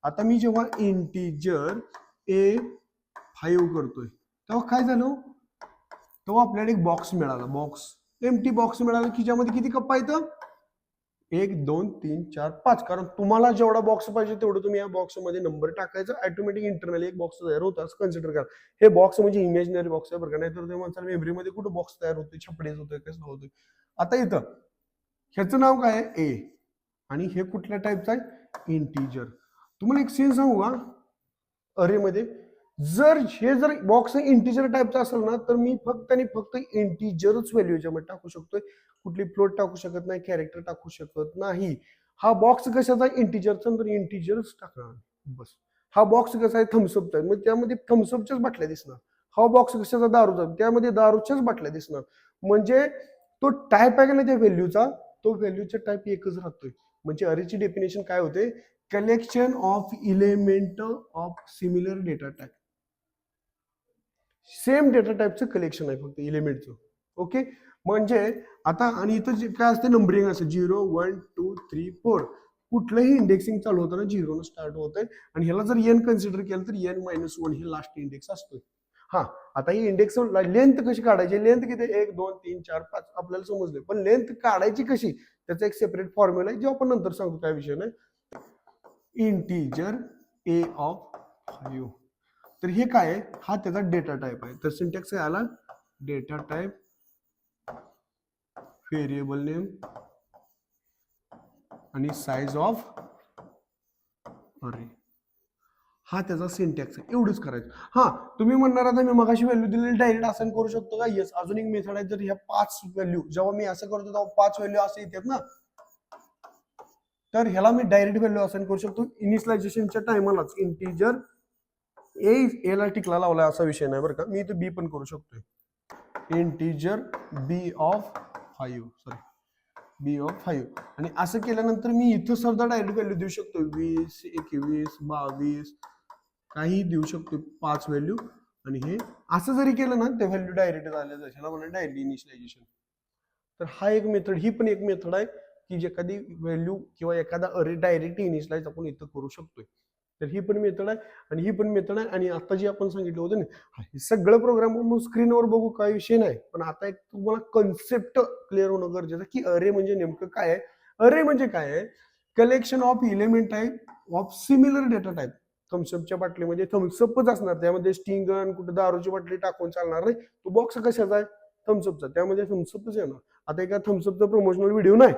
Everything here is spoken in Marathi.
आता मी जेव्हा इंटिजर A5 करतोय तेव्हा काय झालं, तेव्हा आपल्याला एक बॉक्स मिळाला, बॉक्स एम्प्टी बॉक्स मिळाला की ज्यामध्ये किती कप्पा येतं, 1 2 3 4 5. कारण तुम्हाला जेवढा बॉक्स पाहिजे तेवढं तुम्ही या बॉक्समध्ये नंबर टाकायचं, ऑटोमॅटिक इंटरनली एक बॉक्स तयार होतं असं कन्सिडर करा. हे बॉक्स म्हणजे इमॅजिनरी बॉक्स आहे बरं का, नाहीतर ते माणसाला मेमरीमध्ये कुठं बॉक्स तयार होतोय, छपडेच होतोय, कसं होतोय. आता इथं ह्याचं नाव काय आहे, ए, आणि हे कुठल्या टाईपचं आहे, इंटिजर. तुम्हाला एक सीन सांगू का, अरेमध्ये जर बॉक्स इंटिजर टाईपचा असेल ना तर मी फक्त आणि फक्त इंटिजरच व्हॅल्यू याच्यामध्ये टाकू शकतोय, कुठली फ्लोट टाकू शकत नाही, कॅरेक्टर टाकू शकत नाही. हा बॉक्स कशाचा, इंटिजरचा, तर इंटिजरच टाकणार बस. हा बॉक्स कसा आहे, थम्सअपचा आहे, मग त्यामध्ये थम्सअपच्याच बाटल्या दिसणार. हा बॉक्स कशाचा, दारूचा, त्यामध्ये दारूच्याच बाटल्या दिसणार. म्हणजे तो टाईप आहे ना त्या व्हॅल्यूचा, तो व्हॅल्यूचा टाईप एकच राहतोय. म्हणजे अरेची डेफिनेशन काय होते, collection of element of similar data type. Same data टाईपचं कलेक्शन आहे फक्त इलेमेंटचं. ओके, म्हणजे आता आणि इथं जे काय असते, नंबरिंग असते 0 1 2 3 4. कुठलंही इंडेक्सिंग चालू होताना 0 स्टार्ट होत आहे, आणि ह्याला जर एन कन्सिडर केलं तर n-1 हे लास्ट इंडेक्स असतोय. हा, आता ही इंडेक्स लेंथ कशी काढायची, लेंथ किती, 1 2 3 4 5 आपल्याला समजले, पण लेंथ काढायची कशी त्याचा एक सेपरेट फॉर्म्युला आहे, जे आपण नंतर सांगतो, काय विषय नाही. Integer A of 5. तर हे काय आहे, हा त्याचा डेटा टाईप आहे. तर सिंटॅक्स काय आला, डेटा टाईप, व्हेरिएबल नेम आणि साइज ऑफ अरे. हा त्याचा सिंटॅक्स आहे, एवढंच करायचं. हा, तुम्ही म्हणणार आता मी मगाशी व्हॅल्यू दिलेली डायरेक्ट असाइन करू शकतो का, येस. अजून एक मेथड आहे, जर ह्या 5 व्हॅल्यू जेव्हा मी असं करतो तेव्हा 5 व्हॅल्यू असे येतात ना, तर ह्याला मी डायरेक्ट व्हॅल्यू असाइन करू शकतो इनिशियलायझेशनच्या टायमालाच. इंटिजर ए ला टिकला लावला असा विषय नाही बरं का, मी इथं बी पण करू शकतोय, integer B of 5, sorry B of 5. आणि असं केल्यानंतर मी इथं सुद्धा डायरेक्ट व्हॅल्यू देऊ शकतो, 20 21 22 काही देऊ शकतो, 5 व्हॅल्यू. आणि हे असं जरी केलं ना ते व्हॅल्यू डायरेक्ट झाल्या ह्याला म्हणा डायरेक्ट इनिशियलायझेशन. तर हा एक मेथड, ही पण एक मेथड आहे की जे एखादी व्हॅल्यू किंवा एखादा अरे डायरेक्ट इनिशियलाइज आपण इथं करू शकतोय. तर ही पण मेथड आहे आणि ही पण मेथड आहे. आणि आता जे आपण सांगितलं होतं ना, हे सगळं प्रोग्राम स्क्रीनवर बघू, काही विषय नाही, पण आता एक तुम्हाला कन्सेप्ट क्लिअर होणं गरजेचं की अरे म्हणजे नेमकं काय आहे. अरे म्हणजे काय आहे, collection of element type of similar data type. थम्सअपच्या बाटलीमध्ये थम्सअपच असणार, त्यामध्ये स्टिंगन कुठे दारूची बाटली टाकून चालणार नाही. तो बॉक्स कशाचा आहे, थम्सअपचा, त्यामध्ये थम्सअपच येणार. आता एका थम्सअपचा प्रमोशनल व्हिडिओ नाही,